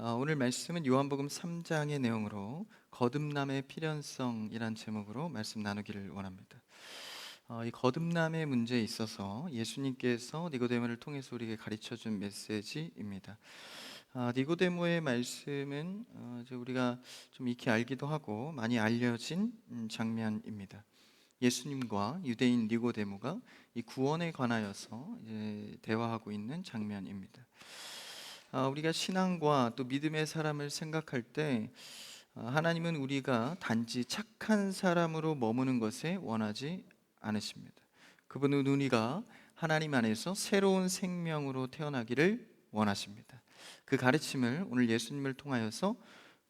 오늘 말씀은 요한복음 3장의 내용으로 거듭남의 필연성이란 제목으로 말씀 나누기를 원합니다. 이 거듭남의 문제에 있어서 예수님께서 니고데모를 통해서 우리에게 가르쳐준 메시지입니다. 니고데모의 말씀은 이제 우리가 좀 익히 알기도 하고 많이 알려진 장면입니다. 예수님과 유대인 니고데모가 이 구원에 관하여서 이제 대화하고 있는 장면입니다. 우리가 신앙과 또 믿음의 사람을 생각할 때 하나님은 우리가 단지 착한 사람으로 머무는 것에 원하지 않으십니다. 그분은 우리가 하나님 안에서 새로운 생명으로 태어나기를 원하십니다. 그 가르침을 오늘 예수님을 통하여서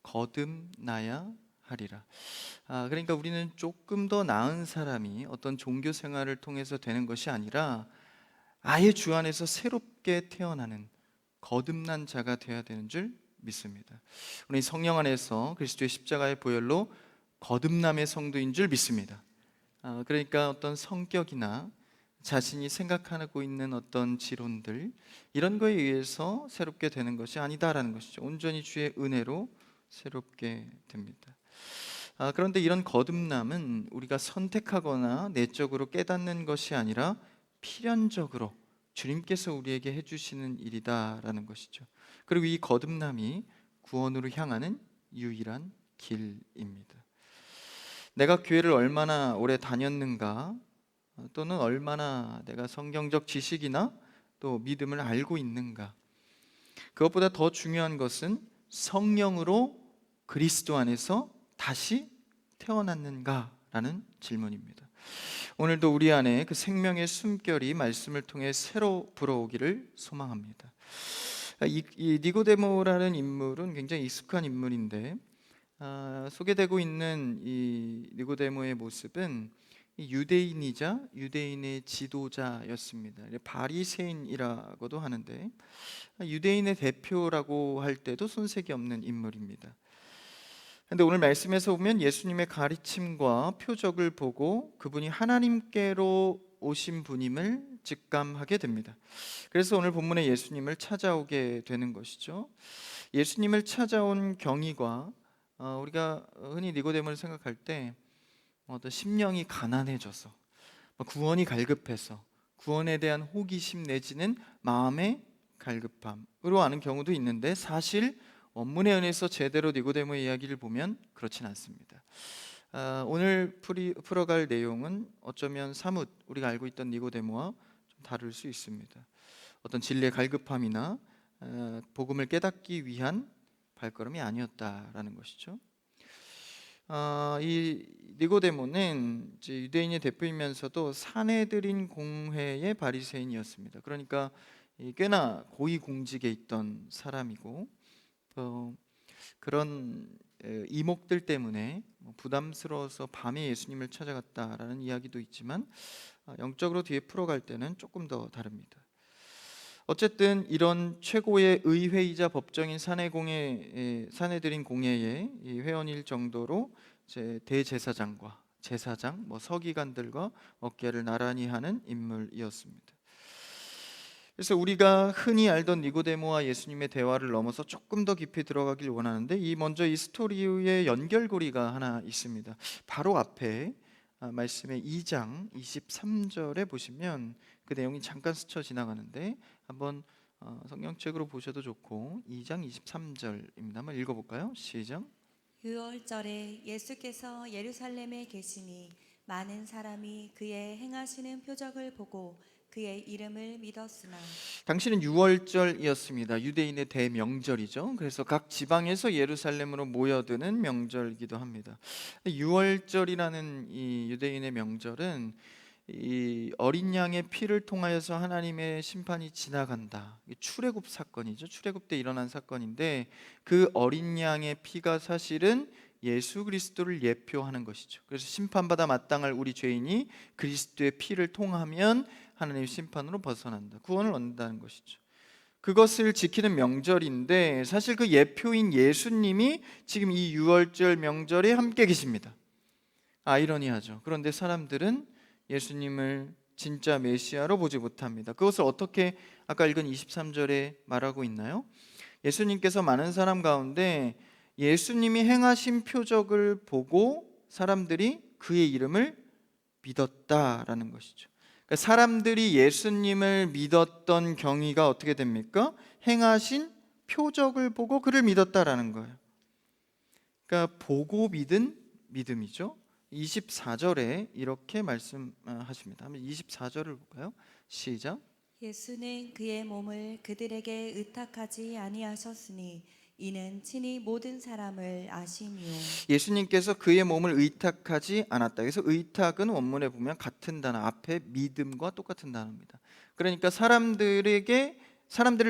거듭나야 하리라. 그러니까 우리는 조금 더 나은 사람이 어떤 종교 생활을 통해서 되는 것이 아니라 아예 주 안에서 새롭게 태어나는 거듭난 자가 되어야 되는 줄 믿습니다. 우리 성령 안에서 그리스도의 십자가의 보혈로 거듭남의 성도인 줄 믿습니다. 그러니까 어떤 성격이나 자신이 생각하고 있는 어떤 지론들 이런 거에 의해서 새롭게 되는 것이 아니다라는 것이죠. 온전히 주의 은혜로 새롭게 됩니다. 그런데 이런 거듭남은 우리가 선택하거나 내적으로 깨닫는 것이 아니라 필연적으로 주님께서 우리에게 해주시는 일이다라는 것이죠. 그리고 이 거듭남이 구원으로 향하는 유일한 길입니다. 내가 교회를 얼마나 오래 다녔는가, 또는 얼마나 내가 성경적 지식이나 또 믿음을 알고 있는가, 그것보다 더 중요한 것은 성령으로 그리스도 안에서 다시 태어났는가라는 질문입니다. 오늘도 우리 안에 그 생명의 숨결이 말씀을 통해 새로 불어오기를 소망합니다. 이 니고데모라는 인물은 굉장히 익숙한 인물인데 소개되고 있는 이 니고데모의 모습은 유대인이자 유대인의 지도자였습니다. 바리새인이라고도 하는데 유대인의 대표라고 할 때도 손색이 없는 인물입니다. 그런데 오늘 말씀에서 보면 예수님의 가르침과 표적을 보고 그분이 하나님께로 오신 분임을 직감하게 됩니다. 그래서 오늘 본문에 예수님을 찾아오게 되는 것이죠. 예수님을 찾아온 경위가 우리가 흔히 니고데모를 생각할 때 어떤 심령이 가난해져서 구원이 갈급해서 구원에 대한 호기심 내지는 마음의 갈급함으로 아는 경우도 있는데 사실 원문의 은혜에서 제대로 니고데모의 이야기를 보면 그렇진 않습니다. 오늘 풀어갈 내용은 어쩌면 사뭇 우리가 알고 있던 니고데모와 좀 다를 수 있습니다. 어떤 진리의 갈급함이나 복음을 깨닫기 위한 발걸음이 아니었다라는 것이죠. 이 니고데모는 이제 유대인의 대표이면서도 사내들인 공회의 바리새인이었습니다. 그러니까 꽤나 고위공직에 있던 사람이고 그런 이목들 때문에 부담스러워서 밤에 예수님을 찾아갔다라는 이야기도 있지만 영적으로 뒤에 풀어갈 때는 조금 더 다릅니다. 어쨌든 이런 최고의 의회이자 법정인 사내들인 공회의 회원일 정도로 이제 대제사장과 제사장, 서기관들과 어깨를 나란히 하는 인물이었습니다. 그래서 우리가 흔히 알던 니고데모와 예수님의 대화를 넘어서 조금 더 깊이 들어가길 원하는데 먼저 이 스토리의 연결고리가 하나 있습니다. 바로 앞에 말씀의 2장 23절에 보시면 그 내용이 잠깐 스쳐 지나가는데 한번 성경책으로 보셔도 좋고 2장 23절입니다. 한번 읽어볼까요? 시작. 유월절에 예수께서 예루살렘에 계시니 많은 사람이 그의 행하시는 표적을 보고 그의 이름을 믿었으나 당시는 유월절이었습니다. 유대인의 대명절이죠. 그래서 각 지방에서 예루살렘으로 모여드는 명절이기도 합니다. 유월절이라는 이 유대인의 명절은 이 어린 양의 피를 통하여서 하나님의 심판이 지나간다. 출애굽 사건이죠. 출애굽 때 일어난 사건인데 그 어린 양의 피가 사실은 예수 그리스도를 예표하는 것이죠. 그래서 심판받아 마땅할 우리 죄인이 그리스도의 피를 통하면 하나님의 심판으로 벗어난다. 구원을 얻는다는 것이죠. 그것을 지키는 명절인데 사실 그 예표인 예수님이 지금 이 유월절 명절에 함께 계십니다. 아이러니하죠. 그런데 사람들은 예수님을 진짜 메시아로 보지 못합니다. 그것을 어떻게 아까 읽은 23절에 말하고 있나요? 예수님께서 많은 사람 가운데 예수님이 행하신 표적을 보고 사람들이 그의 이름을 믿었다라는 것이죠. 그러니까 사람들이 예수님을 믿었던 경위가 어떻게 됩니까? 행하신 표적을 보고 그를 믿었다라는 거예요. 그러니까 보고 믿은 믿음이죠. 24절에 이렇게 말씀하십니다. 한번 24절을 볼까요? 시작. 예수는 그의 몸을 그들에게 의탁하지 아니하셨으니 이는 친히 모든 사람을 아심이요. 예수님께서 그의 몸을 의탁하지 않았다. 그래서 의탁은 원문에 보면 같은 단어, 앞에 믿음과 똑같은 단어입니다. 그러니까 사람들을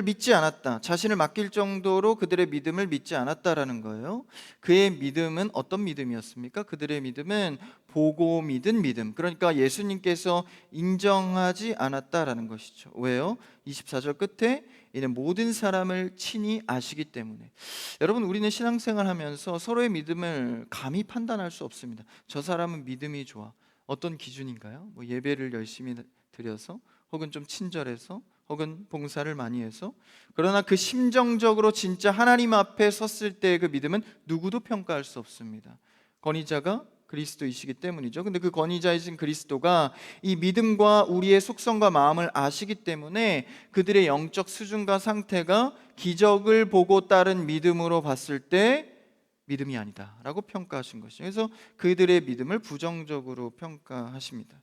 믿지 않았다. 자신을 맡길 정도로 그들의 믿음을 믿지 않았다라는 거예요. 그의 믿음은 어떤 믿음이었습니까? 그들의 믿음은 보고 믿은 믿음. 그러니까 예수님께서 인정하지 않았다라는 것이죠. 왜요? 24절 끝에 이는 모든 사람을 친히 아시기 때문에. 여러분, 우리는 신앙생활 하면서 서로의 믿음을 감히 판단할 수 없습니다. 저 사람은 믿음이 좋아. 어떤 기준인가요? 뭐 예배를 열심히 드려서, 혹은 좀 친절해서, 혹은 봉사를 많이 해서. 그러나 그 심정적으로 진짜 하나님 앞에 섰을 때 그 믿음은 누구도 평가할 수 없습니다. 권위자가 그리스도이시기 때문이죠. 근데 그 권위자이신 그리스도가 이 믿음과 우리의 속성과 마음을 아시기 때문에 그들의 영적 수준과 상태가 기적을 보고 따른 믿음으로 봤을 때 믿음이 아니다 라고 평가하신 것이죠. 그래서 그들의 믿음을 부정적으로 평가하십니다.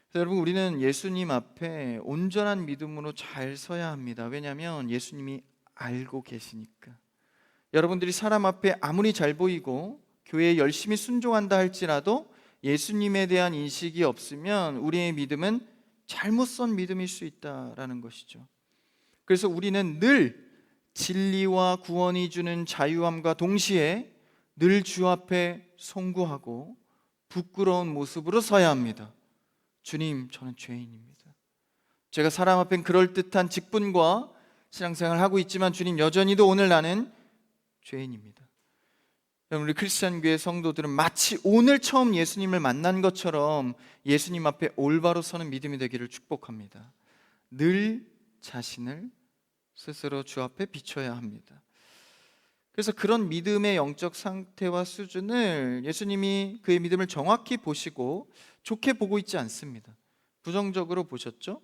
그래서 여러분, 우리는 예수님 앞에 온전한 믿음으로 잘 서야 합니다. 왜냐하면 예수님이 알고 계시니까. 여러분들이 사람 앞에 아무리 잘 보이고 교회에 열심히 순종한다 할지라도 예수님에 대한 인식이 없으면 우리의 믿음은 잘못 선 믿음일 수 있다라는 것이죠. 그래서 우리는 늘 진리와 구원이 주는 자유함과 동시에 늘 주 앞에 송구하고 부끄러운 모습으로 서야 합니다. 주님, 저는 죄인입니다. 제가 사람 앞엔 그럴듯한 직분과 신앙생활을 하고 있지만 주님, 여전히도 오늘 나는 죄인입니다. 우리 크리스찬 교회 성도들은 마치 오늘 처음 예수님을 만난 것처럼 예수님 앞에 올바로 서는 믿음이 되기를 축복합니다. 늘 자신을 스스로 주 앞에 비춰야 합니다. 그래서 그런 믿음의 영적 상태와 수준을 예수님이 그의 믿음을 정확히 보시고 좋게 보고 있지 않습니다. 부정적으로 보셨죠?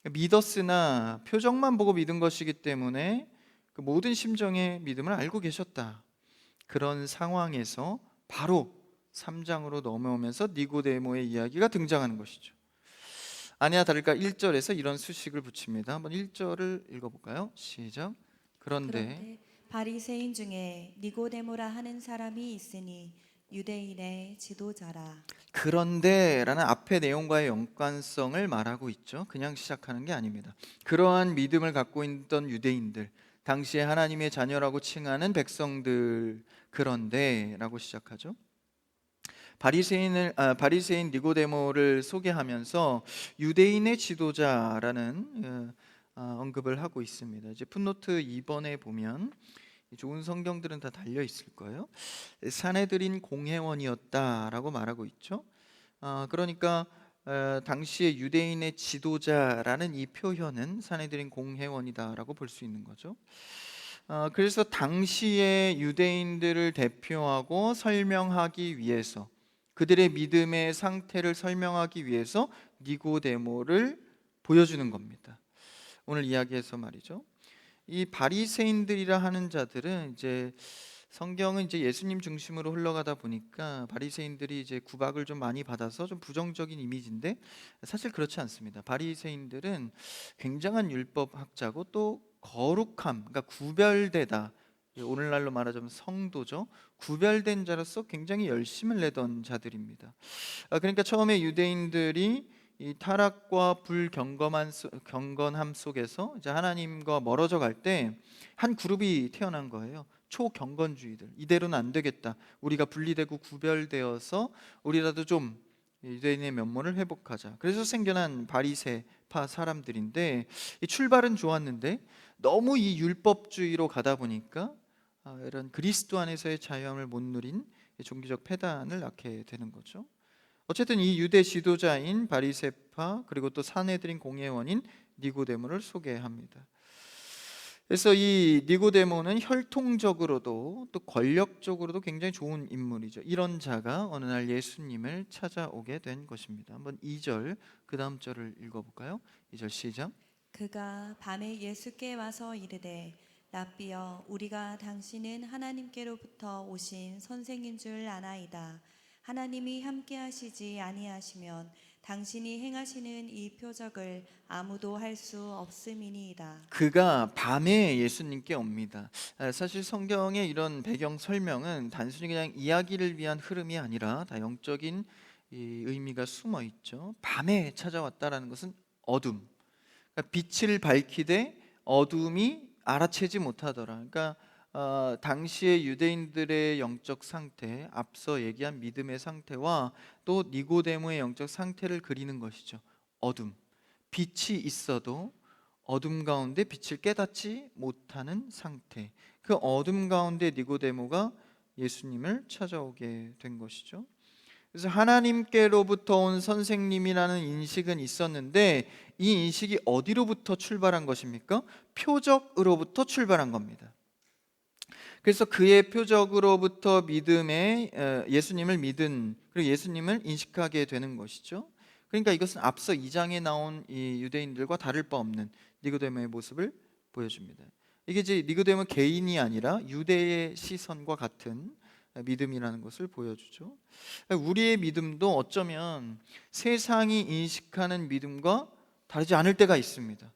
믿었으나 표정만 보고 믿은 것이기 때문에 그 모든 심정의 믿음을 알고 계셨다. 그런 상황에서 바로 3장으로 넘어오면서 니고데모의 이야기가 등장하는 것이죠. 아니나 다를까 1절에서 이런 수식을 붙입니다. 한번 1절을 읽어볼까요? 시작. 그런데 바리새인 중에 니고데모라 하는 사람이 있으니 유대인의 지도자라. 그런데라는 앞의 내용과의 연관성을 말하고 있죠. 그냥 시작하는 게 아닙니다. 그러한 믿음을 갖고 있던 유대인들, 당시에 하나님의 자녀라고 칭하는 백성들, 그런데라고 시작하죠. 바리새인 니고데모를 소개하면서 유대인의 지도자라는 언급을 하고 있습니다. 이제 풋노트 2번에 보면 좋은 성경들은 다 달려 있을 거예요. 사내들인 공회원이었다라고 말하고 있죠. 그러니까 당시에 유대인의 지도자라는 이 표현은 사내들인 공회원이다라고 볼 수 있는 거죠. 그래서 당시에 유대인들을 대표하고 설명하기 위해서, 그들의 믿음의 상태를 설명하기 위해서 니고데모를 보여주는 겁니다. 오늘 이야기에서 말이죠. 이 바리새인들이라 하는 자들은 이제 성경은 이제 예수님 중심으로 흘러가다 보니까 바리새인들이 이제 구박을 좀 많이 받아서 좀 부정적인 이미지인데 사실 그렇지 않습니다. 바리새인들은 굉장한 율법학자고 또 거룩함, 그러니까 구별되다. 오늘날로 말하자면 성도죠. 구별된 자로서 굉장히 열심을 내던 자들입니다. 그러니까 처음에 유대인들이 이 타락과 경건함 속에서 이제 하나님과 멀어져 갈 때 한 그룹이 태어난 거예요. 초경건주의들. 이대로는 안 되겠다. 우리가 분리되고 구별되어서 우리라도 좀 유대인의 면모를 회복하자. 그래서 생겨난 바리새파 사람들인데 이 출발은 좋았는데 너무 이 율법주의로 가다 보니까 이런 그리스도 안에서의 자유함을 못 누린 종교적 패단을 낳게 되는 거죠. 어쨌든 이 유대 지도자인 바리새파 그리고 또 사내들인 공회원인 니고데모를 소개합니다. 그래서 이 니고데모는 혈통적으로도 또 권력적으로도 굉장히 좋은 인물이죠. 이런 자가 어느 날 예수님을 찾아오게 된 것입니다. 한번 2절 그 다음 절을 읽어볼까요? 2절 시작. 그가 밤에 예수께 와서 이르되 랍비여 우리가 당신은 하나님께로부터 오신 선생인 줄 아나이다. 하나님이 함께 하시지 아니하시면 당신이 행하시는 이 표적을 아무도 할 수 없음이니이다. 그가 밤에 예수님께 옵니다. 사실 성경의 이런 배경 설명은 단순히 그냥 이야기를 위한 흐름이 아니라 다 영적인 이 의미가 숨어 있죠. 밤에 찾아왔다라는 것은 어둠, 그러니까 빛을 밝히되 어둠이 알아채지 못하더라. 그러니까 당시의 유대인들의 영적 상태, 앞서 얘기한 믿음의 상태와 또 니고데모의 영적 상태를 그리는 것이죠. 어둠, 빛이 있어도 어둠 가운데 빛을 깨닫지 못하는 상태. 그 어둠 가운데 니고데모가 예수님을 찾아오게 된 것이죠. 그래서 하나님께로부터 온 선생님이라는 인식은 있었는데 이 인식이 어디로부터 출발한 것입니까? 표적으로부터 출발한 겁니다. 그래서 그의 표적으로부터 예수님을 믿은, 그리고 예수님을 인식하게 되는 것이죠. 그러니까 이것은 앞서 2장에 나온 이 유대인들과 다를 바 없는 니고데모의 모습을 보여줍니다. 이게 이제 니고데모 개인이 아니라 유대의 시선과 같은 믿음이라는 것을 보여주죠. 우리의 믿음도 어쩌면 세상이 인식하는 믿음과 다르지 않을 때가 있습니다.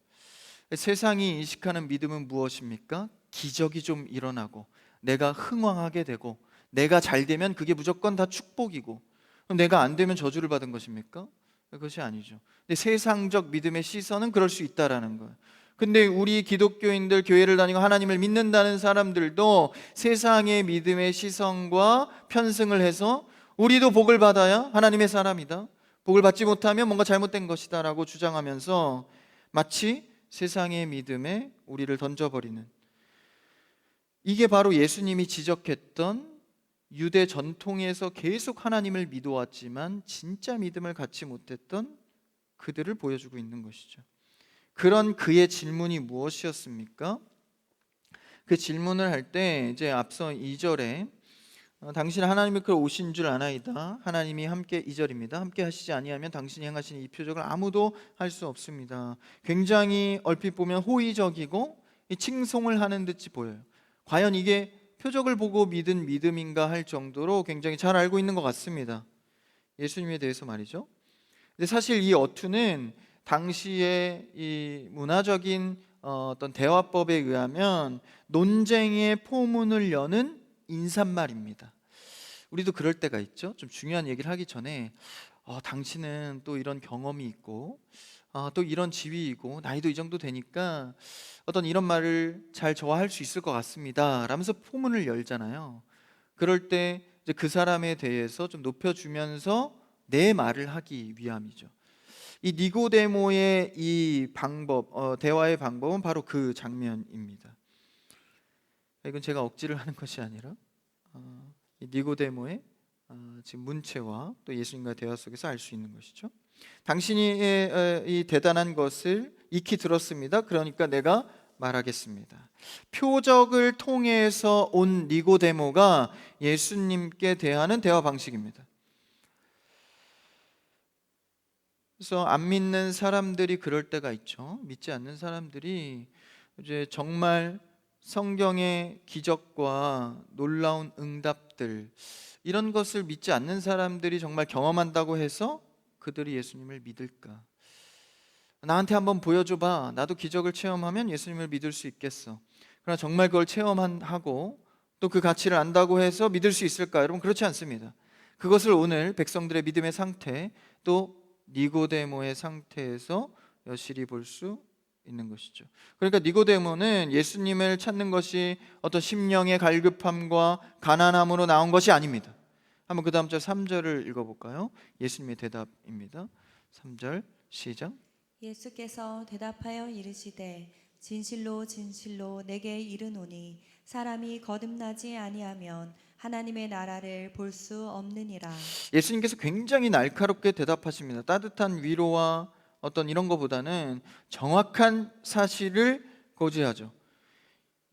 세상이 인식하는 믿음은 무엇입니까? 기적이 좀 일어나고 내가 흥왕하게 되고 내가 잘 되면 그게 무조건 다 축복이고 그럼 내가 안 되면 저주를 받은 것입니까? 그것이 아니죠. 근데 세상적 믿음의 시선은 그럴 수 있다라는 거예요. 근데 우리 기독교인들, 교회를 다니고 하나님을 믿는다는 사람들도 세상의 믿음의 시선과 편승을 해서 우리도 복을 받아야 하나님의 사람이다, 복을 받지 못하면 뭔가 잘못된 것이다 라고 주장하면서 마치 세상의 믿음에 우리를 던져버리는, 이게 바로 예수님이 지적했던 유대 전통에서 계속 하나님을 믿어왔지만 진짜 믿음을 갖지 못했던 그들을 보여주고 있는 것이죠. 그런 그의 질문이 무엇이었습니까? 그 질문을 할 때 이제 앞서 2절에 당신은 하나님께로 오신 줄 아나이다. 하나님이 함께, 2절입니다. 함께 하시지 아니하면 당신이 행하시는 이 표적을 아무도 할 수 없습니다. 굉장히 얼핏 보면 호의적이고 칭송을 하는 듯이 보여요. 과연 이게 표적을 보고 믿은 믿음인가 할 정도로 굉장히 잘 알고 있는 것 같습니다. 예수님에 대해서 말이죠. 근데 사실 이 어투는 당시의 이 문화적인 어떤 대화법에 의하면 논쟁의 포문을 여는 인사말입니다. 우리도 그럴 때가 있죠. 좀 중요한 얘기를 하기 전에 당신은 또 이런 경험이 있고 또 이런 지위이고 나이도 이 정도 되니까 어떤 이런 말을 잘 저할 수 있을 것 같습니다 라면서 포문을 열잖아요. 그럴 때 이제 그 사람에 대해서 좀 높여주면서 내 말을 하기 위함이죠. 이 니고데모의 이 방법, 대화의 방법은 바로 그 장면입니다. 이건 제가 억지를 하는 것이 아니라 이 니고데모의 지금 문체와 또 예수님과의 대화 속에서 알 수 있는 것이죠. 당신이 이 대단한 것을 익히 들었습니다. 그러니까 내가 말하겠습니다. 표적을 통해서 온 니고데모가 예수님께 대하는 대화 방식입니다. 그래서 안 믿는 사람들이 그럴 때가 있죠. 믿지 않는 사람들이 이제 정말 성경의 기적과 놀라운 응답들, 이런 것을 믿지 않는 사람들이 정말 경험한다고 해서 그들이 예수님을 믿을까? 나한테 한번 보여줘봐. 나도 기적을 체험하면 예수님을 믿을 수 있겠어. 그러나 정말 그걸 체험하고 또 그 가치를 안다고 해서 믿을 수 있을까? 여러분, 그렇지 않습니다. 그것을 오늘 백성들의 믿음의 상태, 또 니고데모의 상태에서 여실히 볼 수 있는 것이죠. 그러니까 니고데모는 예수님을 찾는 것이 어떤 심령의 갈급함과 가난함으로 나온 것이 아닙니다. 한번 그 다음 절 3절을 읽어볼까요? 예수님의 대답입니다. 3절 시작. 예수께서 대답하여 이르시되 진실로 진실로 내게 이르노니 사람이 거듭나지 아니하면 하나님의 나라를 볼 수 없느니라. 예수님께서 굉장히 날카롭게 대답하십니다. 따뜻한 위로와 어떤 이런 것보다는 정확한 사실을 고지하죠.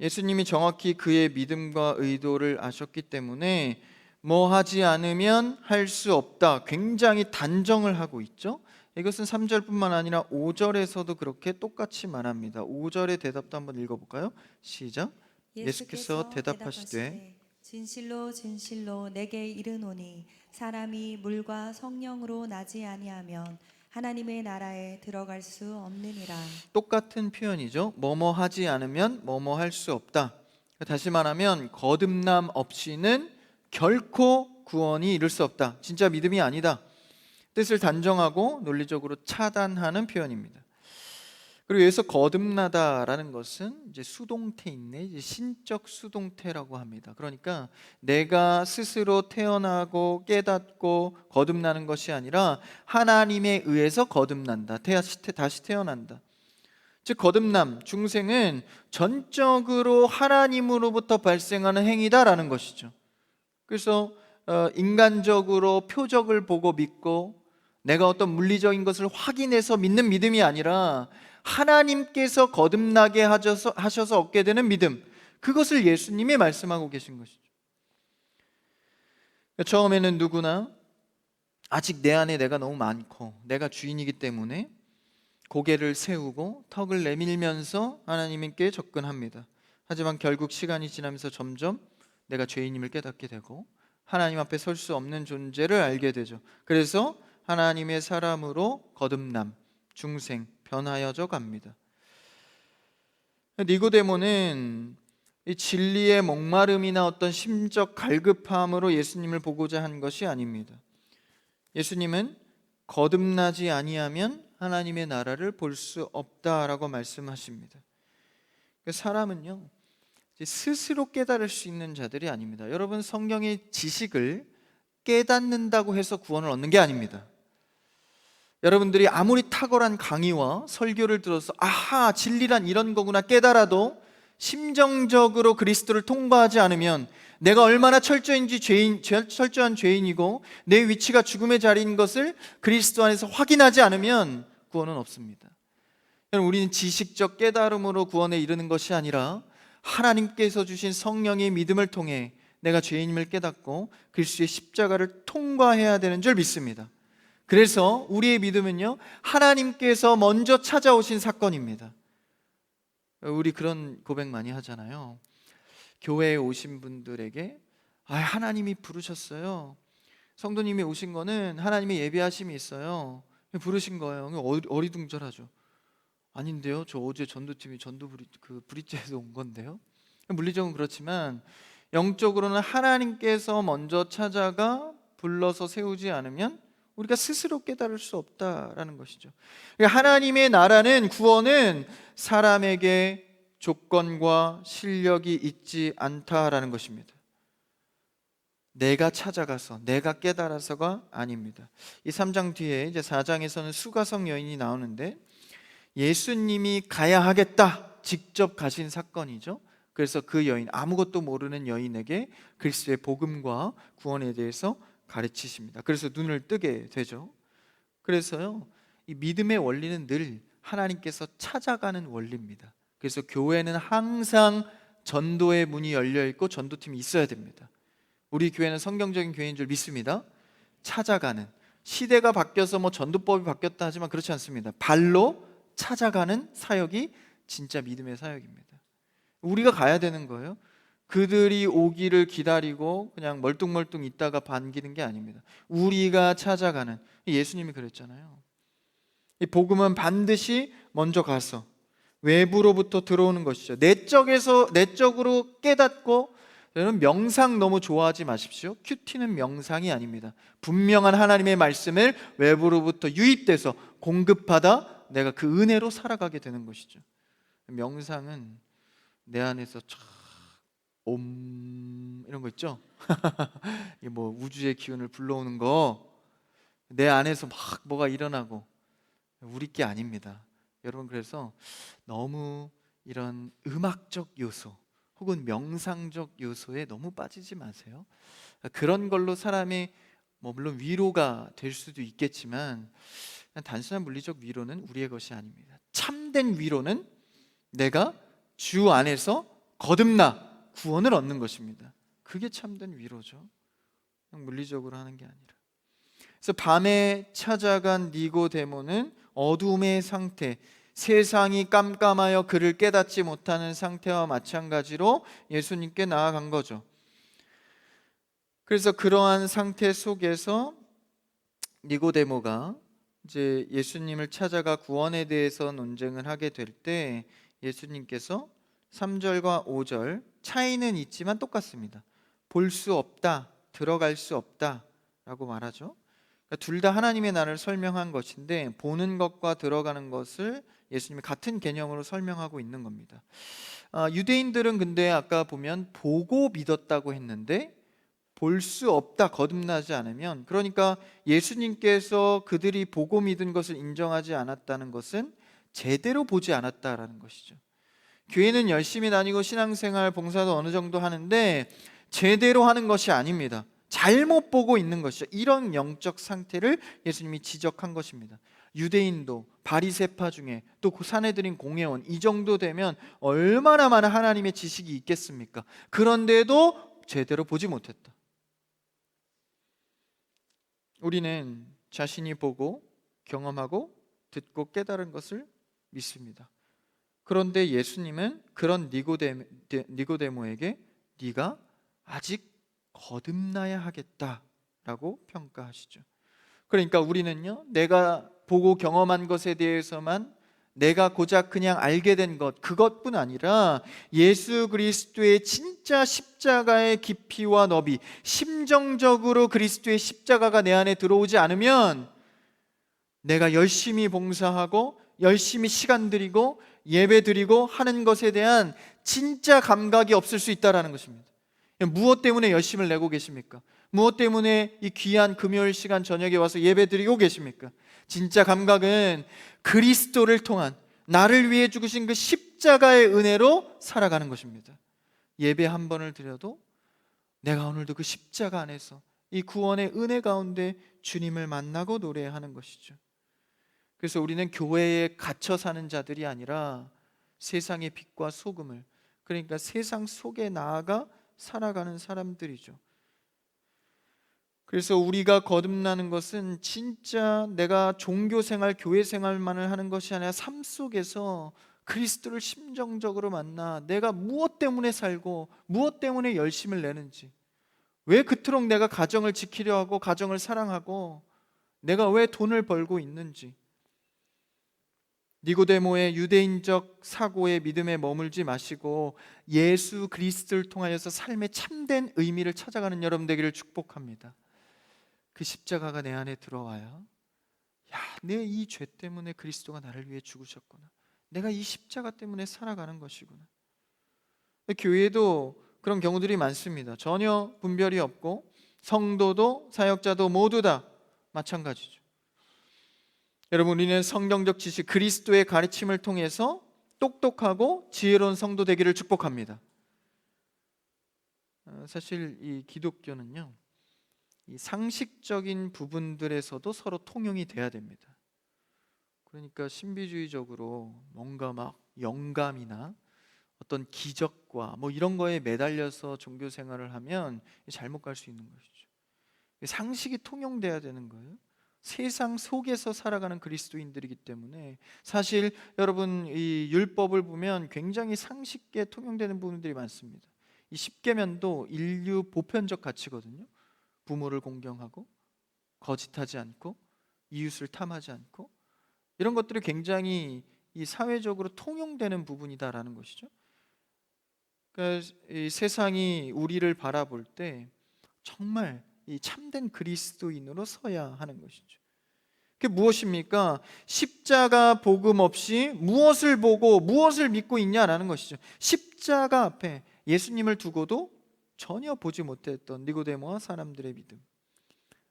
예수님이 정확히 그의 믿음과 의도를 아셨기 때문에 뭐 하지 않으면 할 수 없다, 굉장히 단정을 하고 있죠. 이것은 3절뿐만 아니라 5절에서도 그렇게 똑같이 말합니다. 5절의 대답도 한번 읽어볼까요? 시작. 예수께서 대답하시되 진실로 진실로 내게 이르노니 사람이 물과 성령으로 나지 아니하면 하나님의 나라에 들어갈 수 없느니라. 똑같은 표현이죠. 뭐뭐 하지 않으면 뭐뭐 할 수 없다. 다시 말하면 거듭남 없이는 결코 구원이 이룰 수 없다. 진짜 믿음이 아니다. 뜻을 단정하고 논리적으로 차단하는 표현입니다. 그리고 여기서 거듭나다라는 것은 이제 수동태인데 이제 신적 수동태라고 합니다. 그러니까 내가 스스로 태어나고 깨닫고 거듭나는 것이 아니라 하나님에 의해서 거듭난다. 다시 태어난다. 즉 거듭남, 중생은 전적으로 하나님으로부터 발생하는 행위다라는 것이죠. 그래서 인간적으로 표적을 보고 믿고 내가 어떤 물리적인 것을 확인해서 믿는 믿음이 아니라 하나님께서 거듭나게 하셔서 얻게 되는 믿음, 그것을 예수님이 말씀하고 계신 것이죠. 처음에는 누구나 아직 내 안에 내가 너무 많고 내가 주인이기 때문에 고개를 세우고 턱을 내밀면서 하나님께 접근합니다. 하지만 결국 시간이 지나면서 점점 내가 죄인임을 깨닫게 되고 하나님 앞에 설 수 없는 존재를 알게 되죠. 그래서 하나님의 사람으로 거듭남, 중생, 변하여져 갑니다. 니고데모는 이 진리의 목마름이나 어떤 심적 갈급함으로 예수님을 보고자 한 것이 아닙니다. 예수님은 거듭나지 아니하면 하나님의 나라를 볼 수 없다라고 말씀하십니다. 사람은요, 스스로 깨달을 수 있는 자들이 아닙니다. 여러분, 성경의 지식을 깨닫는다고 해서 구원을 얻는 게 아닙니다. 여러분들이 아무리 탁월한 강의와 설교를 들어서 아하, 진리란 이런 거구나 깨달아도 심정적으로 그리스도를 통과하지 않으면 내가 얼마나 철저한 죄인이고 내 위치가 죽음의 자리인 것을 그리스도 안에서 확인하지 않으면 구원은 없습니다. 우리는 지식적 깨달음으로 구원에 이르는 것이 아니라 하나님께서 주신 성령의 믿음을 통해 내가 죄인임을 깨닫고 그리스도의 십자가를 통과해야 되는 줄 믿습니다. 그래서 우리의 믿음은요, 하나님께서 먼저 찾아오신 사건입니다. 우리 그런 고백 많이 하잖아요. 교회에 오신 분들에게 하나님이 부르셨어요. 성도님이 오신 거는 하나님의 예비하심이 있어요. 부르신 거예요. 어리둥절하죠. 아닌데요, 저 어제 전도팀이 브릿지에서 온 건데요. 물리적으로 그렇지만 영적으로는 하나님께서 먼저 찾아가 불러서 세우지 않으면 우리가 스스로 깨달을 수 없다라는 것이죠. 그러니까 하나님의 나라는, 구원은 사람에게 조건과 실력이 있지 않다라는 것입니다. 내가 찾아가서 내가 깨달아서가 아닙니다. 이 3장 뒤에 이제 4장에서는 수가성 여인이 나오는데 예수님이 가야 하겠다 직접 가신 사건이죠. 그래서 그 여인, 아무것도 모르는 여인에게 그리스도의 복음과 구원에 대해서 가르치십니다. 그래서 눈을 뜨게 되죠. 그래서요, 이 믿음의 원리는 늘 하나님께서 찾아가는 원리입니다. 그래서 교회는 항상 전도의 문이 열려 있고 전도팀이 있어야 됩니다. 우리 교회는 성경적인 교회인 줄 믿습니다. 찾아가는, 시대가 바뀌어서 전도법이 바뀌었다 하지만 그렇지 않습니다. 발로 찾아가는 사역이 진짜 믿음의 사역입니다. 우리가 가야 되는 거예요. 그들이 오기를 기다리고 그냥 멀뚱멀뚱 있다가 반기는 게 아닙니다. 우리가 찾아가는, 예수님이 그랬잖아요. 이 복음은 반드시 먼저 가서 외부로부터 들어오는 것이죠. 내적으로 깨닫고, 여러분 명상 너무 좋아하지 마십시오. 큐티는 명상이 아닙니다. 분명한 하나님의 말씀을 외부로부터 유입돼서 공급하다 내가 그 은혜로 살아가게 되는 것이죠. 명상은 내 안에서 이런 거 있죠? 우주의 기운을 불러오는 거, 내 안에서 막 뭐가 일어나고, 우리 게 아닙니다. 여러분, 그래서 너무 이런 음악적 요소 혹은 명상적 요소에 너무 빠지지 마세요. 그런 걸로 사람이 물론 위로가 될 수도 있겠지만 단순한 물리적 위로는 우리의 것이 아닙니다. 참된 위로는 내가 주 안에서 거듭나 구원을 얻는 것입니다. 그게 참된 위로죠. 그냥 물리적으로 하는 게 아니라. 그래서 밤에 찾아간 니고데모는 어둠의 상태, 세상이 깜깜하여 그를 깨닫지 못하는 상태와 마찬가지로 예수님께 나아간 거죠. 그래서 그러한 상태 속에서 니고데모가 이제 예수님을 찾아가 구원에 대해서 논쟁을 하게 될 때 예수님께서 3절과 5절 차이는 있지만 똑같습니다. 볼 수 없다, 들어갈 수 없다 라고 말하죠. 그러니까 둘 다 하나님의 나라를 설명한 것인데 보는 것과 들어가는 것을 예수님이 같은 개념으로 설명하고 있는 겁니다. 유대인들은 근데 아까 보면 보고 믿었다고 했는데 볼 수 없다, 거듭나지 않으면, 그러니까 예수님께서 그들이 보고 믿은 것을 인정하지 않았다는 것은 제대로 보지 않았다라는 것이죠. 교회는 열심히 다니고 신앙생활 봉사도 어느 정도 하는데 제대로 하는 것이 아닙니다. 잘못 보고 있는 것이죠. 이런 영적 상태를 예수님이 지적한 것입니다. 유대인도 바리새파 중에 또 그 사내들인 공회원 이 정도 되면 얼마나 많은 하나님의 지식이 있겠습니까? 그런데도 제대로 보지 못했다. 우리는 자신이 보고 경험하고 듣고 깨달은 것을 믿습니다. 그런데 예수님은 그런 니고데모에게 네가 아직 거듭나야 하겠다라고 평가하시죠. 그러니까 우리는요, 내가 보고 경험한 것에 대해서만 내가 고작 그냥 알게 된 것, 그것뿐 아니라 예수 그리스도의 진짜 십자가의 깊이와 너비, 심정적으로 그리스도의 십자가가 내 안에 들어오지 않으면 내가 열심히 봉사하고 열심히 시간 들이고 예배 드리고 하는 것에 대한 진짜 감각이 없을 수 있다는 것입니다. 무엇 때문에 열심을 내고 계십니까? 무엇 때문에 이 귀한 금요일 시간 저녁에 와서 예배 드리고 계십니까? 진짜 감각은 그리스도를 통한 나를 위해 죽으신 그 십자가의 은혜로 살아가는 것입니다. 예배 한 번을 드려도 내가 오늘도 그 십자가 안에서 이 구원의 은혜 가운데 주님을 만나고 노래하는 것이죠. 그래서 우리는 교회에 갇혀 사는 자들이 아니라 세상의 빛과 소금을, 그러니까 세상 속에 나아가 살아가는 사람들이죠. 그래서 우리가 거듭나는 것은 진짜 내가 종교생활, 교회생활만을 하는 것이 아니라 삶 속에서 그리스도를 심정적으로 만나 내가 무엇 때문에 살고 무엇 때문에 열심을 내는지, 왜 그토록 내가 가정을 지키려 하고 가정을 사랑하고 내가 왜 돈을 벌고 있는지, 니고데모의 유대인적 사고의 믿음에 머물지 마시고 예수 그리스도를 통하여서 삶의 참된 의미를 찾아가는 여러분 되기를 축복합니다. 그 십자가가 내 안에 들어와야 내 이 죄 때문에 그리스도가 나를 위해 죽으셨구나, 내가 이 십자가 때문에 살아가는 것이구나. 교회도 그런 경우들이 많습니다. 전혀 분별이 없고 성도도 사역자도 모두 다 마찬가지죠. 여러분, 우리는 성경적 지식, 그리스도의 가르침을 통해서 똑똑하고 지혜로운 성도 되기를 축복합니다. 사실 이 기독교는요, 이 상식적인 부분들에서도 서로 통용이 돼야 됩니다. 그러니까 신비주의적으로 뭔가 막 영감이나 어떤 기적과 뭐 이런 거에 매달려서 종교 생활을 하면 잘못 갈 수 있는 것이죠. 상식이 통용돼야 되는 거예요. 세상 속에서 살아가는 그리스도인들이기 때문에 사실 여러분 이 율법을 보면 굉장히 상식에 통용되는 부분들이 많습니다. 이 십계명도 인류 보편적 가치거든요. 부모를 공경하고 거짓하지 않고 이웃을 탐하지 않고, 이런 것들이 굉장히 이 사회적으로 통용되는 부분이다라는 것이죠. 그러니까 이 세상이 우리를 바라볼 때 정말 이 참된 그리스도인으로 서야 하는 것이죠. 그게 무엇입니까? 십자가 복음 없이 무엇을 보고 무엇을 믿고 있냐라는 것이죠. 십자가 앞에 예수님을 두고도 전혀 보지 못했던 니고데모와 사람들의 믿음,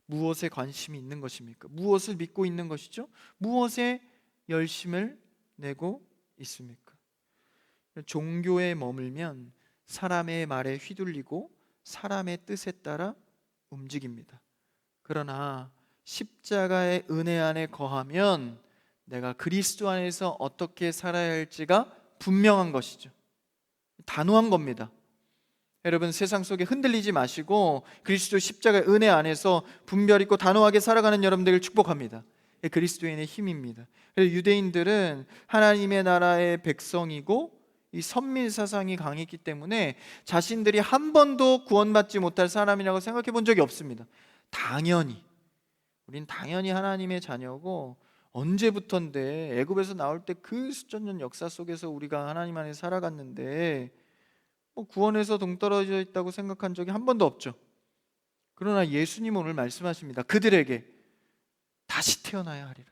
무엇에 관심이 있는 것입니까? 무엇을 믿고 있는 것이죠? 무엇에 열심을 내고 있습니까? 종교에 머물면 사람의 말에 휘둘리고 사람의 뜻에 따라 움직입니다. 그러나 십자가의 은혜 안에 거하면 내가 그리스도 안에서 어떻게 살아야 할지가 분명한 것이죠. 단호한 겁니다. 여러분, 세상 속에 흔들리지 마시고 그리스도 십자가의 은혜 안에서 분별 있고 단호하게 살아가는 여러분들을 축복합니다. 그리스도인의 힘입니다. 그래서 유대인들은 하나님의 나라의 백성이고 이 선민 사상이 강했기 때문에 자신들이 한 번도 구원받지 못할 사람이라고 생각해 본 적이 없습니다. 우린 당연히 하나님의 자녀고, 언제부턴데 애굽에서 나올 때 그 수천 년 역사 속에서 우리가 하나님 안에 살아갔는데 구원에서 동떨어져 있다고 생각한 적이 한 번도 없죠. 그러나 예수님 오늘 말씀하십니다. 그들에게 다시 태어나야 하리라,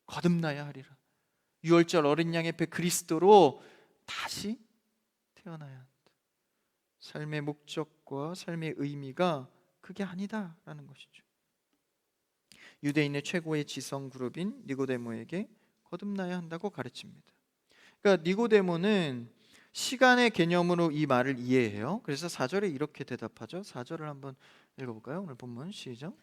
거듭나야 하리라. 유월절 어린 양의 배 그리스도로 다시 태어나야 한다. 삶의 목적과 삶의 의미가 그게 아니다라는 것이죠. 유대인의 최고의 지성 그룹인 니고데모에게 거듭나야 한다고 가르칩니다. 그러니까 니고데모는 시간의 개념으로 이 말을 이해해요. 그래서 4절에 이렇게 대답하죠. 4절을 한번 읽어볼까요? 오늘 본문 시작.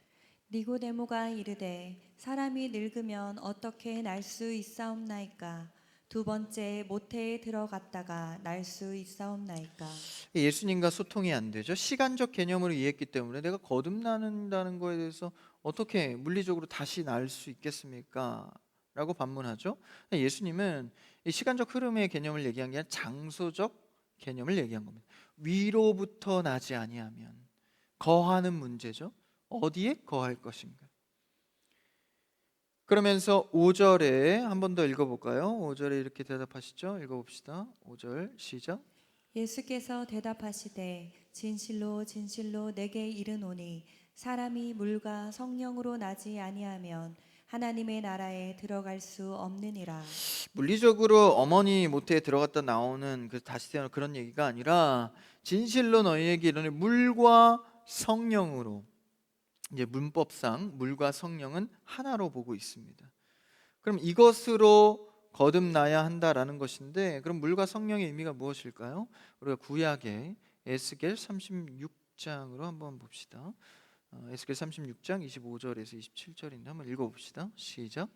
니고데모가 이르되 사람이 늙으면 어떻게 날 수 있사옵나이까? 두 번째 모태에 들어갔다가 날 수 있사옵나이까? 예수님과 소통이 안 되죠. 시간적 개념으로 이해했기 때문에 내가 거듭난다는 거에 대해서 어떻게 물리적으로 다시 날 수 있겠습니까? 라고 반문하죠. 예수님은 이 시간적 흐름의 개념을 얘기한 게 아니라 장소적 개념을 얘기한 겁니다. 위로부터 나지 아니하면, 거하는 문제죠. 어디에 거할 것인가. 그러면서 5절에 한 번 더 읽어볼까요? 5절에 이렇게 대답하시죠. 읽어봅시다. 5절 시작. 예수께서 대답하시되 진실로 진실로 내게 이르노니 사람이 물과 성령으로 나지 아니하면 하나님의 나라에 들어갈 수 없느니라. 물리적으로 어머니 모태에 들어갔다 나오는 그 다시 태어나는 그런 얘기가 아니라, 진실로 너희에게 이르노니 물과 성령으로, 이제 문법상 물과 성령은 하나로 보고 있습니다. 그럼 이것으로 거듭나야 한다라는 것인데, 그럼 물과 성령의 의미가 무엇일까요? 우리가 구약의 에스겔 36장으로 한번 봅시다. 에스겔 36장 25절에서 27절인데 한번 읽어봅시다. 시작.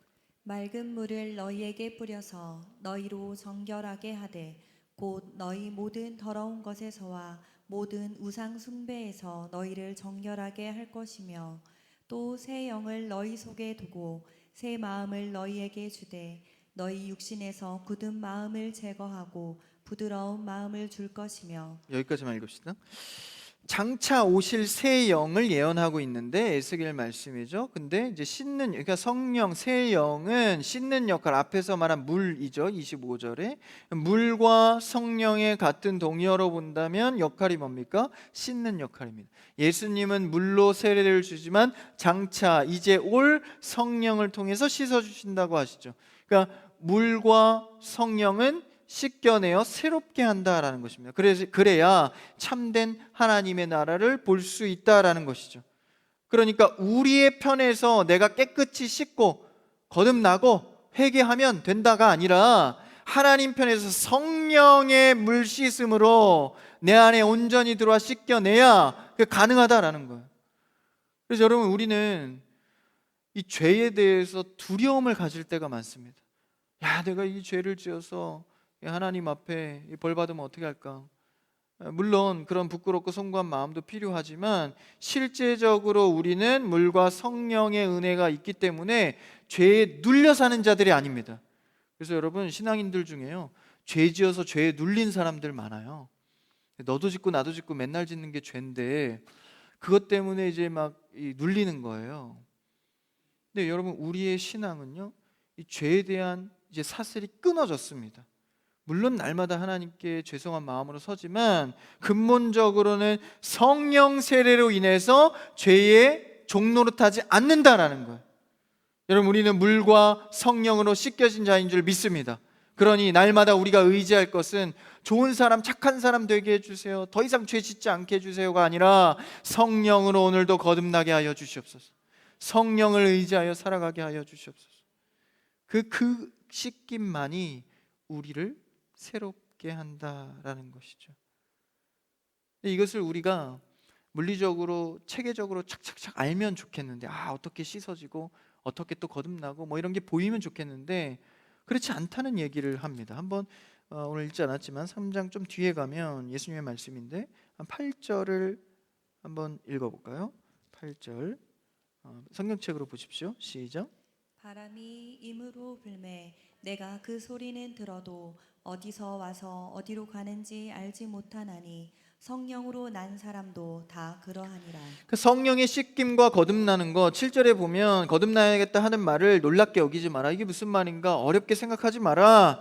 맑은 물을 너희에게 뿌려서 너희로 정결하게 하되 곧 너희 모든 더러운 것에서와 모든 우상 숭배에서 너희를 정결하게 할 것이며, 또 새 영을 너희 속에 두고 새 마음을 너희에게 주되 너희 육신에서 굳은 마음을 제거하고 부드러운 마음을 줄 것이며. 여기까지만 읽읍시다. 장차 오실 새 영을 예언하고 있는데 에스겔 말씀이죠. 근데 이제 씻는, 그러니까 성령, 새 영은 씻는 역할, 앞에서 말한 물이죠. 25절에 물과 성령의 같은 동의어로 본다면 역할이 뭡니까? 씻는 역할입니다. 예수님은 물로 세례를 주지만 장차 이제 올 성령을 통해서 씻어 주신다고 하시죠. 그러니까 물과 성령은 씻겨내어 새롭게 한다라는 것입니다. 그래야 참된 하나님의 나라를 볼 수 있다라는 것이죠. 그러니까 우리의 편에서 내가 깨끗이 씻고 거듭나고 회개하면 된다가 아니라, 하나님 편에서 성령의 물 씻음으로 내 안에 온전히 들어와 씻겨내야 그게 가능하다라는 거예요. 그래서 여러분, 우리는 이 죄에 대해서 두려움을 가질 때가 많습니다. 야, 내가 이 죄를 지어서 하나님 앞에 벌 받으면 어떻게 할까? 물론 그런 부끄럽고 송구한 마음도 필요하지만, 실제적으로 우리는 물과 성령의 은혜가 있기 때문에 죄에 눌려 사는 자들이 아닙니다. 그래서 여러분, 신앙인들 중에요, 죄 지어서 죄에 눌린 사람들 많아요. 너도 짓고 나도 짓고 맨날 짓는 게 죄인데 그것 때문에 이제 막 눌리는 거예요. 근데 여러분, 우리의 신앙은요, 이 죄에 대한 이제 사슬이 끊어졌습니다. 물론 날마다 하나님께 죄송한 마음으로 서지만 근본적으로는 성령 세례로 인해서 죄의 종노릇하지 않는다라는 거예요. 여러분, 우리는 물과 성령으로 씻겨진 자인 줄 믿습니다. 그러니 날마다 우리가 의지할 것은 좋은 사람, 착한 사람 되게 해주세요, 더 이상 죄 짓지 않게 해주세요가 아니라, 성령으로 오늘도 거듭나게 하여 주시옵소서, 성령을 의지하여 살아가게 하여 주시옵소서. 그 씻김만이 우리를 새롭게 한다라는 것이죠. 이것을 우리가 물리적으로 체계적으로 착착착 알면 좋겠는데, 어떻게 씻어지고 어떻게 또 거듭나고 뭐 이런 게 보이면 좋겠는데 그렇지 않다는 얘기를 합니다. 한번 오늘 읽지 않았지만 3장 좀 뒤에 가면 예수님의 말씀인데 한 8절을 한번 읽어볼까요? 8절 성경책으로 보십시오. 시작. 바람이 임으로 불매 내가 그 소리는 들어도 어디서 와서 어디로 가는지 알지 못하나니 성령으로 난 사람도 다 그러하니라. 그 성령의 씻김과 거듭나는 거 7절에 보면 거듭나야겠다 하는 말을 놀랍게 여기지 마라. 이게 무슨 말인가 어렵게 생각하지 마라.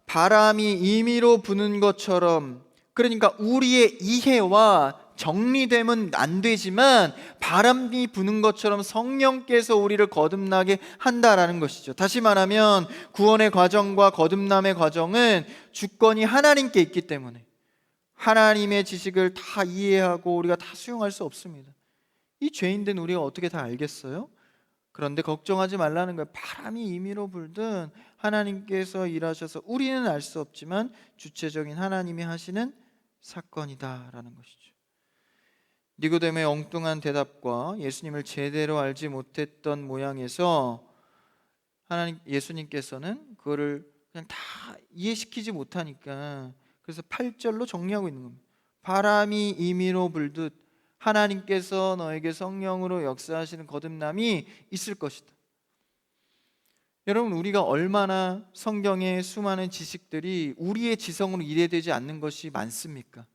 바람이 임의로 부는 것처럼, 그러니까 우리의 이해와 정리되면 안 되지만 바람이 부는 것처럼 성령께서 우리를 거듭나게 한다라는 것이죠. 다시 말하면 구원의 과정과 거듭남의 과정은 주권이 하나님께 있기 때문에 하나님의 지식을 다 이해하고 우리가 다 수용할 수 없습니다. 이 죄인된 우리가 어떻게 다 알겠어요? 그런데 걱정하지 말라는 거예요. 바람이 임의로 불든 하나님께서 일하셔서 우리는 알 수 없지만 주체적인 하나님이 하시는 사건이다라는 것이죠. 니고데모의 엉뚱한 대답과 예수님을 제대로 알지 못했던 모양에서 예수님께서는 그거를 그냥 다 이해시키지 못하니까 그래서 8절로 정리하고 있는 겁니다. 바람이 임의로 불듯 하나님께서 너에게 성령으로 역사하시는 거듭남이 있을 것이다. 여러분, 우리가 얼마나 성경의 수많은 지식들이 우리의 지성으로 이해되지 않는 것이 많습니까?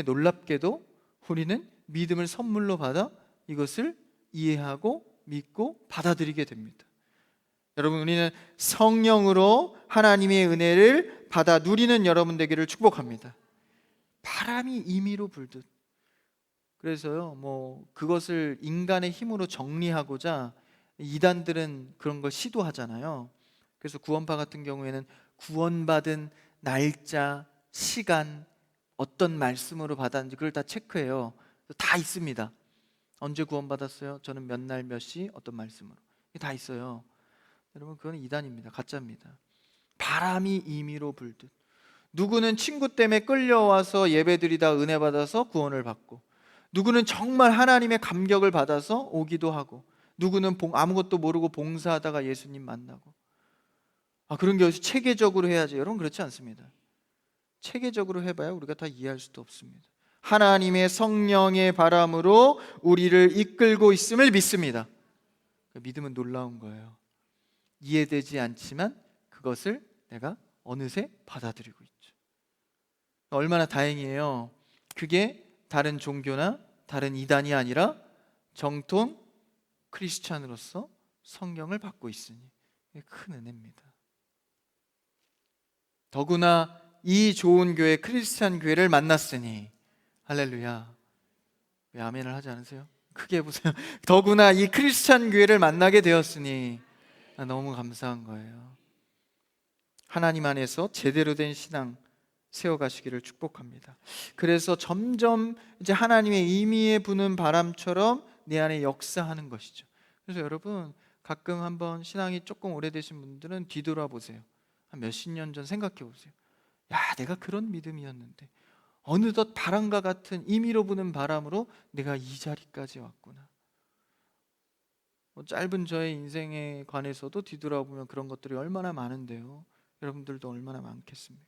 놀랍게도 우리는 믿음을 선물로 받아 이것을 이해하고 믿고 받아들이게 됩니다. 여러분, 우리는 성령으로 하나님의 은혜를 받아 누리는 여러분 되기를 축복합니다. 바람이 임의로 불듯. 그래서요, 그것을 인간의 힘으로 정리하고자 이단들은 그런 걸 시도하잖아요. 그래서 구원파 같은 경우에는 구원받은 날짜, 시간, 어떤 말씀으로 받았는지 그걸 다 체크해요. 다 있습니다. 언제 구원받았어요? 저는 몇 날 몇 시 어떤 말씀으로. 이게 다 있어요. 여러분, 그건 이단입니다. 가짜입니다. 바람이 임의로 불듯. 누구는 친구 때문에 끌려와서 예배드리다 은혜 받아서 구원을 받고, 누구는 정말 하나님의 감격을 받아서 오기도 하고, 누구는 아무것도 모르고 봉사하다가 예수님 만나고. 그런 게 체계적으로 해야지. 여러분, 그렇지 않습니다. 체계적으로 해봐야 우리가 다 이해할 수도 없습니다. 하나님의 성령의 바람으로 우리를 이끌고 있음을 믿습니다. 믿음은 놀라운 거예요. 이해되지 않지만 그것을 내가 어느새 받아들이고 있죠. 얼마나 다행이에요. 그게 다른 종교나 다른 이단이 아니라 정통 크리스찬으로서 성경을 받고 있으니 큰 은혜입니다. 더구나 이 좋은 교회, 크리스찬 교회를 만났으니, 할렐루야. 왜 아멘을 하지 않으세요? 크게 해보세요. 더구나 이 크리스찬 교회를 만나게 되었으니 너무 감사한 거예요. 하나님 안에서 제대로 된 신앙 세워가시기를 축복합니다. 그래서 점점 이제 하나님의 임의에 부는 바람처럼 내 안에 역사하는 것이죠. 그래서 여러분, 가끔 한번 신앙이 조금 오래되신 분들은 뒤돌아보세요. 한 몇십 년 전 생각해 보세요. 야, 내가 그런 믿음이었는데 어느덧 바람과 같은 임의로 부는 바람으로 내가 이 자리까지 왔구나. 짧은 저의 인생에 관해서도 뒤돌아보면 그런 것들이 얼마나 많은데요. 여러분들도 얼마나 많겠습니까?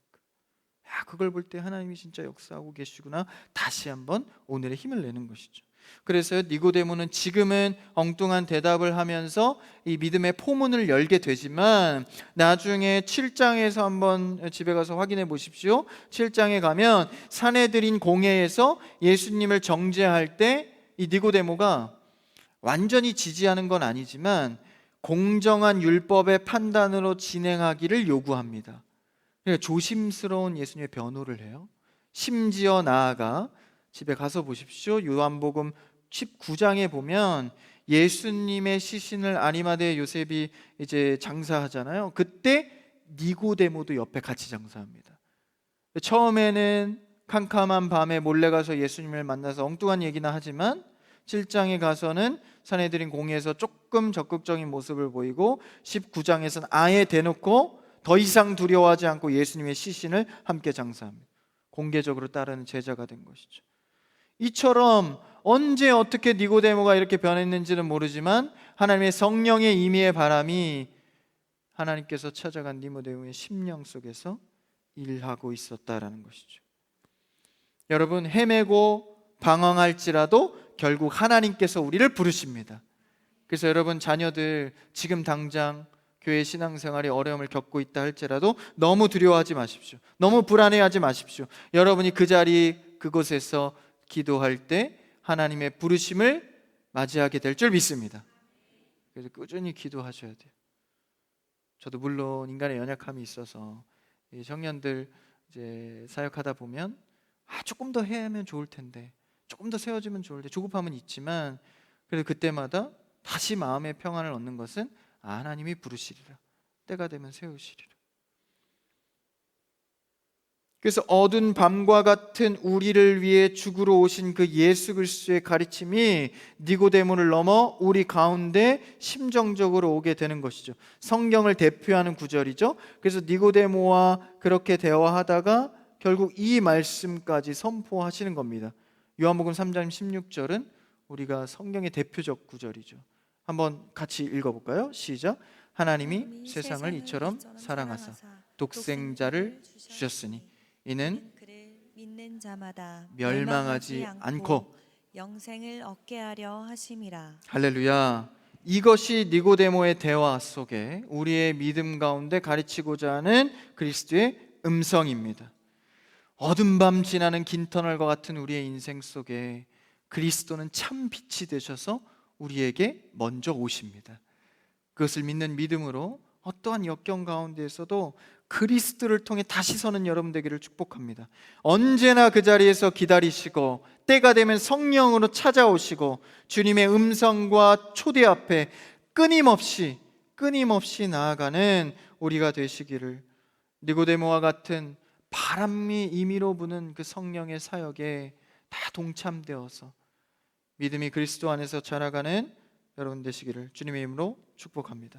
야, 그걸 볼 때 하나님이 진짜 역사하고 계시구나. 다시 한번 오늘의 힘을 내는 것이죠. 그래서 니고데모는 지금은 엉뚱한 대답을 하면서 이 믿음의 포문을 열게 되지만 나중에 7장에서 한번 집에 가서 확인해 보십시오. 7장에 가면 산헤드린 공회에서 예수님을 정죄할 때 이 니고데모가 완전히 지지하는 건 아니지만 공정한 율법의 판단으로 진행하기를 요구합니다. 그러니까 조심스러운 예수님의 변호를 해요. 심지어 나아가 집에 가서 보십시오. 요한복음 19장에 보면 예수님의 시신을 아리마대 요셉이 이제 장사하잖아요. 그때 니고데모도 옆에 같이 장사합니다. 처음에는 캄캄한 밤에 몰래 가서 예수님을 만나서 엉뚱한 얘기나 하지만 7장에 가서는 산헤드린 공회에서 조금 적극적인 모습을 보이고 19장에서는 아예 대놓고 더 이상 두려워하지 않고 예수님의 시신을 함께 장사합니다. 공개적으로 따르는 제자가 된 것이죠. 이처럼 언제 어떻게 니고데모가 이렇게 변했는지는 모르지만 하나님의 성령의 임의의 바람이 하나님께서 찾아간 니고데모의 심령 속에서 일하고 있었다라는 것이죠. 여러분, 헤매고 방황할지라도 결국 하나님께서 우리를 부르십니다. 그래서 여러분 자녀들 지금 당장 교회 신앙생활에 어려움을 겪고 있다 할지라도 너무 두려워하지 마십시오. 너무 불안해하지 마십시오. 여러분이 그 자리 그곳에서 기도할 때 하나님의 부르심을 맞이하게 될 줄 믿습니다. 그래서 꾸준히 기도하셔야 돼요. 저도 물론 인간의 연약함이 있어서 이 청년들 이제 사역하다 보면 조금 더 해야 하면 좋을 텐데, 조금 더 세워지면 좋을 텐데 조급함은 있지만, 그래도 그때마다 다시 마음의 평안을 얻는 것은 하나님이 부르시리라, 때가 되면 세우시리라. 그래서 어두운 밤과 같은 우리를 위해 죽으러 오신 그 예수 그리스도의 가르침이 니고데모를 넘어 우리 가운데 심정적으로 오게 되는 것이죠. 성경을 대표하는 구절이죠. 그래서 니고데모와 그렇게 대화하다가 결국 이 말씀까지 선포하시는 겁니다. 요한복음 3장 16절은 우리가 성경의 대표적 구절이죠. 한번 같이 읽어볼까요? 시작. 하나님이 세상을 이처럼 사랑하사 독생자를 주셨으니 이는 그를 믿는 자마다 멸망하지 않고 영생을 얻게 하려 하심이라. 할렐루야. 이것이 니고데모의 대화 속에 우리의 믿음 가운데 가르치고자 하는 그리스도의 음성입니다. 어둠 밤 지나는 긴 터널과 같은 우리의 인생 속에 그리스도는 참 빛이 되셔서 우리에게 먼저 오십니다. 그것을 믿는 믿음으로 어떠한 역경 가운데에서도 그리스도를 통해 다시 서는 여러분 되기를 축복합니다. 언제나 그 자리에서 기다리시고 때가 되면 성령으로 찾아오시고 주님의 음성과 초대 앞에 끊임없이 나아가는 우리가 되시기를, 니고데모와 같은 바람이 임의로 부는 그 성령의 사역에 다 동참되어서 믿음이 그리스도 안에서 자라가는 여러분 되시기를 주님의 이름으로 축복합니다.